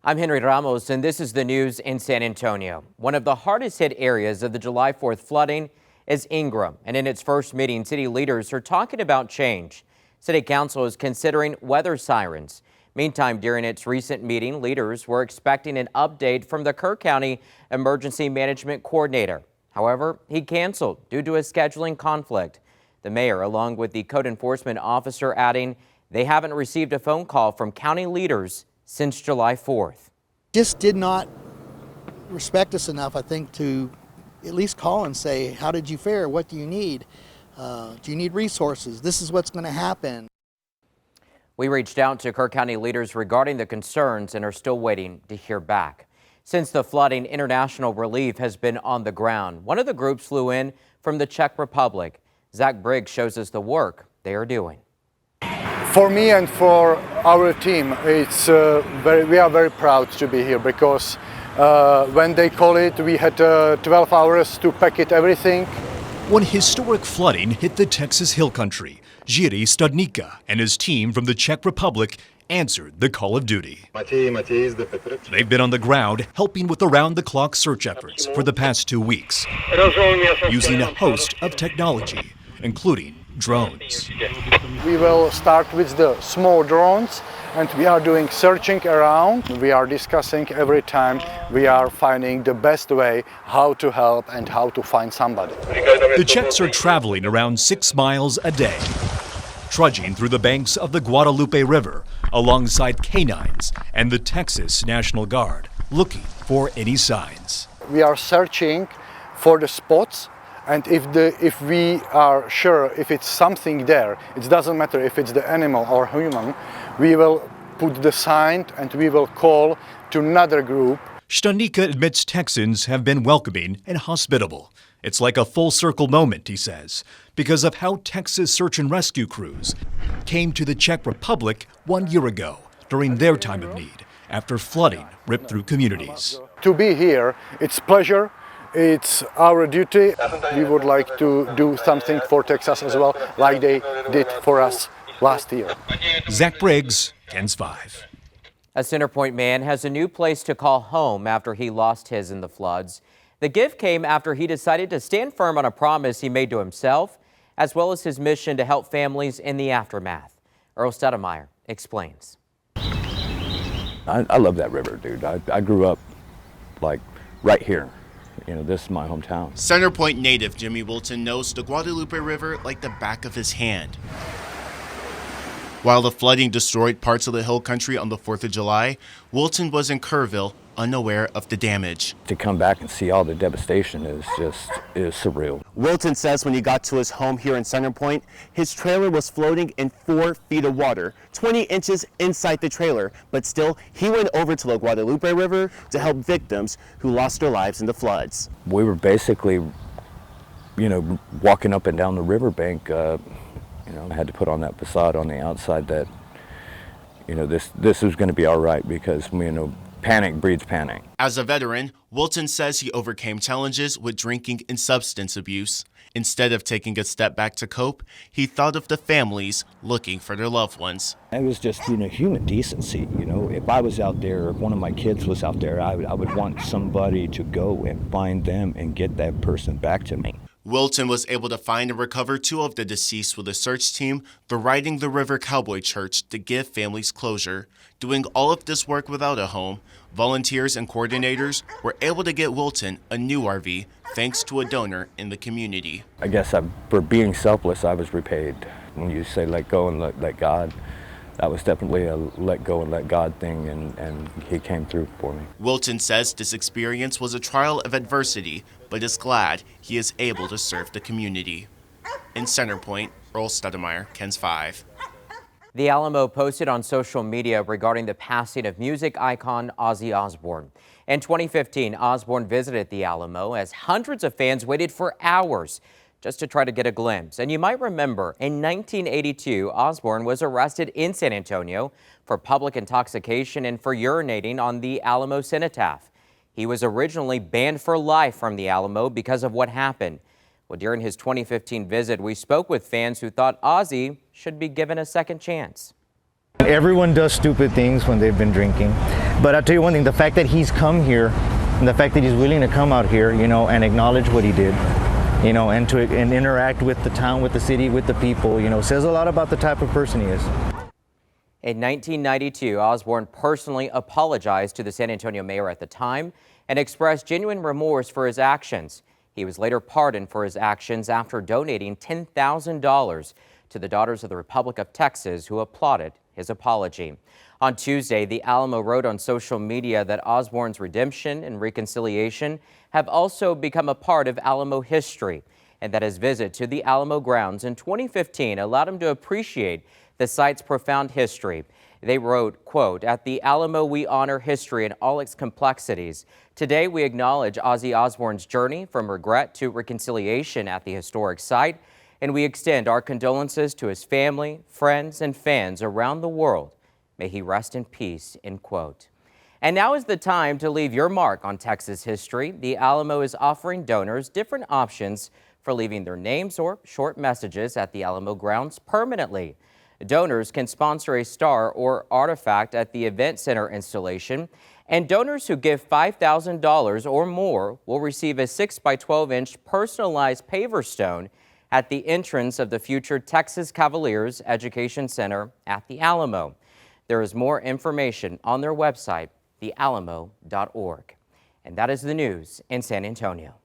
I'm Henry Ramos, and this is the news in San Antonio. One of the hardest hit areas of the July 4th flooding is Ingram, and in its first meeting, city leaders are talking about change. City Council is considering weather sirens. Meantime, during its recent meeting, leaders were expecting an update from the Kerr County Emergency Management Coordinator. However, he canceled due to a scheduling conflict. The mayor, along with the code enforcement officer, adding they haven't received a phone call from county leaders since July 4th. Just did not respect us enough, I think, to at least call and say, how did you fare? What do you need? Do you need resources? This is what's going to happen. We reached out to Kerr County leaders regarding the concerns and are still waiting to hear back. Since the flooding, international relief has been on the ground. One of the groups flew in from the Czech Republic. Zach Briggs shows us the work they are doing. For me and for our team, we are very proud to be here because when they call it, we had 12 hours to pack it, everything. When historic flooding hit the Texas Hill Country, Jiří Studnicka and his team from the Czech Republic answered the call of duty. They've been on the ground helping with around-the-clock search efforts for the past 2 weeks, using a host of technology, including drones. We will start with the small drones, and we are doing searching around. We are discussing every time. We are finding the best way how to help and how to find somebody. The Czechs are traveling around 6 miles a day, trudging through the banks of the Guadalupe River alongside canines and the Texas National Guard, looking for any signs. We are searching for the spots, and if we are sure if it's something there, it doesn't matter if it's the animal or human, we will put the sign and we will call to another group. Studnicka admits Texans have been welcoming and hospitable. It's like a full circle moment, he says, because of how Texas search and rescue crews came to the Czech Republic 1 year ago during their time of need after flooding ripped through communities. To be here, it's pleasure. It's our duty. We would like to do something for Texas as well, like they did for us last year. Zach Briggs, KENS 5. A Center Point man has a new place to call home after he lost his in the floods. The gift came after he decided to stand firm on a promise he made to himself, as well as his mission to help families in the aftermath. Earl Stedemeyer explains. I love that river, dude. I grew up like right here. You know, this is my hometown. Center Point native Jimmy Wilton knows the Guadalupe River like the back of his hand. While the flooding destroyed parts of the hill country on the 4th of July, Wilton was in Kerrville, unaware of the damage. To come back and see all the devastation is surreal. Wilton says when he got to his home here in Center Point, his trailer was floating in 4 feet of water, 20 inches inside the trailer, but still he went over to the Guadalupe River to help victims who lost their lives in the floods. We were basically, walking up and down the riverbank. I had to put on that facade on the outside that, this was going to be all right because, panic breeds panic. As a veteran, Wilton says he overcame challenges with drinking and substance abuse. Instead of taking a step back to cope, he thought of the families looking for their loved ones. It was just, human decency. If I was out there, if one of my kids was out there, I would want somebody to go and find them and get that person back to me. Wilton was able to find and recover 2 of the deceased with a search team, the Riding the River Cowboy Church, to give families closure. Doing all of this work without a home, volunteers and coordinators were able to get Wilton a new RV thanks to a donor in the community. I guess for being selfless, I was repaid. When you say let go and let God, that was definitely a let go and let God thing, and he came through for me. Wilton says this experience was a trial of adversity, but is glad he is able to serve the community. In Center Point, Earl Stedemeyer, KENS 5. The Alamo posted on social media regarding the passing of music icon Azie Osborne. In 2015, Osborne visited the Alamo as hundreds of fans waited for hours just to try to get a glimpse. And you might remember, in 1982, Osborne was arrested in San Antonio for public intoxication and for urinating on the Alamo cenotaph. He was originally banned for life from the Alamo because of what happened. Well, during his 2015 visit, we spoke with fans who thought Azie should be given a second chance. Everyone does stupid things when they've been drinking. But I'll tell you one thing, the fact that he's come here and the fact that he's willing to come out here, you know, and acknowledge what he did, you know, and interact with the town, with the city, with the people, you know, says a lot about the type of person he is. In 1992, Osborne personally apologized to the San Antonio mayor at the time and expressed genuine remorse for his actions. He was later pardoned for his actions after donating $10,000 to the Daughters of the Republic of Texas, who applauded his apology. On Tuesday, the Alamo wrote on social media that Osborne's redemption and reconciliation have also become a part of Alamo history, and that his visit to the Alamo grounds in 2015 allowed him to appreciate the site's profound history. They wrote, quote, "At the Alamo, we honor history in all its complexities. Today, we acknowledge Azie Osborne's journey from regret to reconciliation at the historic site, and we extend our condolences to his family, friends, and fans around the world. May he rest in peace," end quote. And now is the time to leave your mark on Texas history. The Alamo is offering donors different options for leaving their names or short messages at the Alamo grounds permanently. Donors can sponsor a star or artifact at the Event Center installation, and donors who give $5,000 or more will receive a 6x12-inch personalized paver stone at the entrance of the future Texas Cavaliers Education Center at the Alamo. There is more information on their website, thealamo.org. And that is the news in San Antonio.